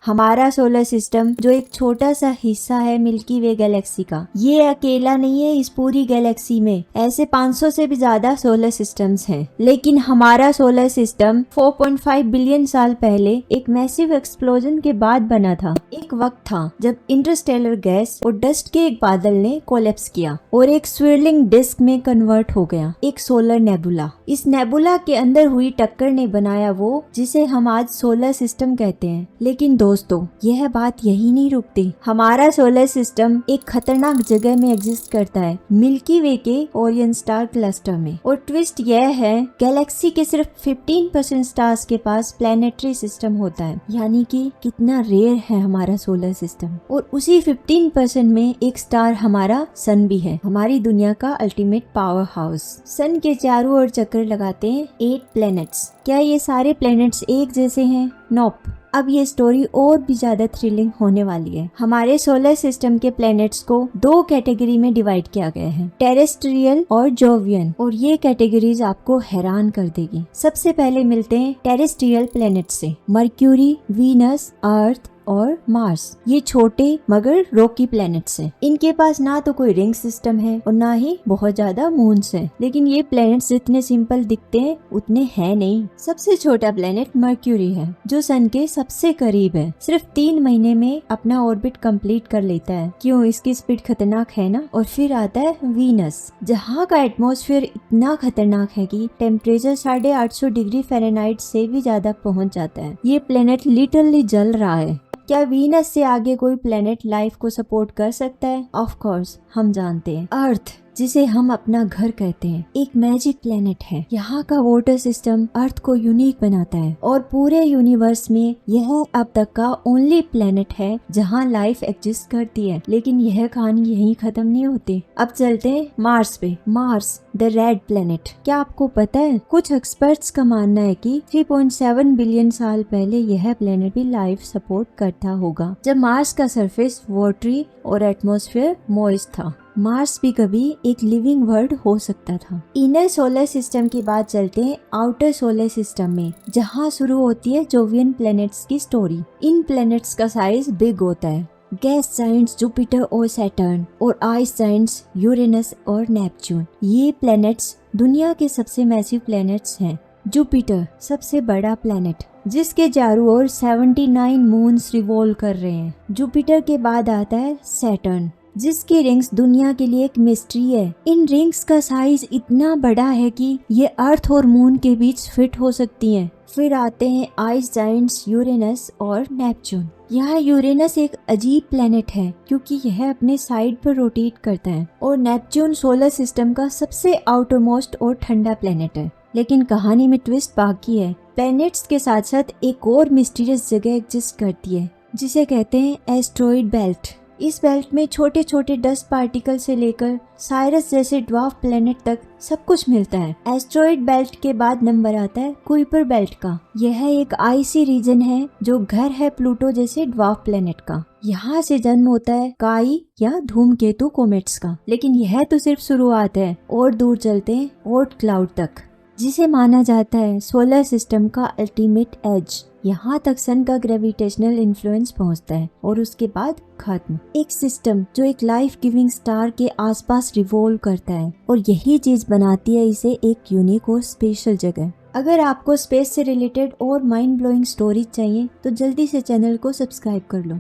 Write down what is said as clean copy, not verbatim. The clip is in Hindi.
हमारा सोलर सिस्टम जो एक छोटा सा हिस्सा है मिल्की वे गैलेक्सी का, ये अकेला नहीं है। इस पूरी गैलेक्सी में ऐसे 500 से भी ज्यादा सोलर सिस्टम्स हैं, लेकिन हमारा सोलर सिस्टम 4.5 बिलियन साल पहले एक मैसिव एक्सप्लोजन के बाद बना था। एक वक्त था जब इंटरस्टेलर गैस और डस्ट के एक बादल ने कोलैप्स किया और एक स्विर्लिंग डिस्क में कन्वर्ट हो गया, एक सोलर नेबुला। इस नेबुला के अंदर हुई टक्कर ने बनाया वो जिसे हम आज सोलर सिस्टम कहते हैं। लेकिन दोस्तों, यह बात यही नहीं रुकती। हमारा सोलर सिस्टम एक खतरनाक जगह में एग्जिस्ट करता है, मिल्की वे के ओरियन स्टार क्लस्टर में। और ट्विस्ट यह है, गैलेक्सी के सिर्फ 15% स्टार्स के पास प्लैनेटरी सिस्टम होता है, यानी कि कितना रेयर है हमारा सोलर सिस्टम। और उसी 15% में एक स्टार हमारा सन भी है, हमारी दुनिया का अल्टीमेट पावर हाउस। सन के चारों ओर चक्कर लगाते हैं 8 प्लैनेट्स। क्या ये सारे प्लैनेट्स एक जैसे हैं? नोप। अब ये स्टोरी और भी ज्यादा थ्रिलिंग होने वाली है। हमारे सोलर सिस्टम के प्लैनेट्स को 2 कैटेगरी में डिवाइड किया गया है, टेरेस्ट्रियल और जोवियन। और ये कैटेगरीज आपको हैरान कर देगी। सबसे पहले मिलते हैं टेरेस्ट्रियल प्लैनेट से, मर्क्यूरी, वीनस, अर्थ और मार्स। ये छोटे मगर रॉकी प्लैनेट्स हैं। इनके पास ना तो कोई रिंग सिस्टम है और ना ही बहुत ज्यादा मून्स हैं। लेकिन ये प्लैनेट्स जितने सिंपल दिखते हैं उतने हैं नहीं। सबसे छोटा प्लैनेट मर्क्यूरी है, जो सन के सबसे करीब है। सिर्फ 3 महीने में अपना ऑर्बिट कंप्लीट कर लेता है। क्यों? इसकी स्पीड खतरनाक है ना। और फिर आता है वीनस, जहाँ का एटमॉस्फेयर इतना खतरनाक है कि टेम्परेचर 850 डिग्री फ़ारेनहाइट से भी ज्यादा पहुँच जाता है। ये प्लैनेट लिटरली जल रहा है। क्या वीनस से आगे कोई प्लेनेट लाइफ को सपोर्ट कर सकता है? ऑफ कोर्स, हम जानते हैं अर्थ, जिसे हम अपना घर कहते हैं, एक मैजिक प्लेनेट है। यहाँ का वाटर सिस्टम अर्थ को यूनिक बनाता है और पूरे यूनिवर्स में यह अब तक का ओनली प्लेनेट है जहाँ लाइफ एग्जिस्ट करती है। लेकिन यह कहानी यहीं खत्म नहीं होती। अब चलते हैं मार्स पे। Mars the red planet. क्या आपको पता है, कुछ एक्सपर्ट्स का मानना है कि 3.7 बिलियन साल पहले यह प्लेनेट भी लाइफ सपोर्ट करता होगा, जब मार्स का सरफेस वाटरी और एटमॉस्फेयर मॉइस्ट था। मार्स भी कभी एक लिविंग वर्ल्ड हो सकता था। इनर सोलर सिस्टम की बात चलते हैं आउटर सोलर सिस्टम में, जहाँ शुरू होती है जोवियन प्लैनेट्स की स्टोरी। इन प्लैनेट्स का साइज बिग होता है। गैस जायंट्स जुपिटर और सैटर्न और आइस जायंट्स यूरेनस और नेपच्यून। ये प्लैनेट्स दुनिया के सबसे मैसिव प्लैनेट्स हैं। जुपिटर सबसे बड़ा प्लैनेट, जिसके चारों ओर 79 मून्स रिवॉल्व कर रहे हैं। जुपिटर के बाद आता है सैटर्न, जिसकी रिंग्स दुनिया के लिए एक मिस्ट्री है। इन रिंग्स का साइज इतना बड़ा है कि ये अर्थ और मून के बीच फिट हो सकती हैं। फिर आते हैं आइस जायंट्स यूरेनस और नेपच्यून। यहाँ यूरेनस एक अजीब प्लेनेट है क्योंकि यह अपने साइड पर रोटेट करता है, और नेपच्यून सोलर सिस्टम का सबसे आउटरमोस्ट और ठंडा प्लेनेट है। लेकिन कहानी में ट्विस्ट बाकी है। प्लैनेट्स के साथ साथ एक और मिस्टीरियस जगह एग्जिस्ट करती है, जिसे कहते हैं एस्ट्रॉइड बेल्ट। इस बेल्ट में छोटे छोटे डस्ट पार्टिकल से लेकर साइरस जैसे ड्वार्फ प्लेनेट तक सब कुछ मिलता है। एस्ट्रॉइड बेल्ट के बाद नंबर आता है कुइपर बेल्ट का। यह एक आइसी रीजन है जो घर है प्लूटो जैसे ड्वार्फ प्लेनेट का। यहाँ से जन्म होता है काई या धूमकेतु कोमेट्स का। लेकिन यह तो सिर्फ शुरुआत है, और दूर चलते हैं ओर्ट क्लाउड तक, जिसे माना जाता है सोलर सिस्टम का अल्टीमेट एज। यहाँ तक सन का ग्रेविटेशनल इन्फ्लुएंस पहुँचता है और उसके बाद खत्म। एक सिस्टम जो एक लाइफ गिविंग स्टार के आसपास रिवॉल्व करता है, और यही चीज बनाती है इसे एक यूनिक और स्पेशल जगह। अगर आपको स्पेस से रिलेटेड और माइंड ब्लोइंग स्टोरीज चाहिए तो जल्दी से चैनल को सब्सक्राइब कर लो।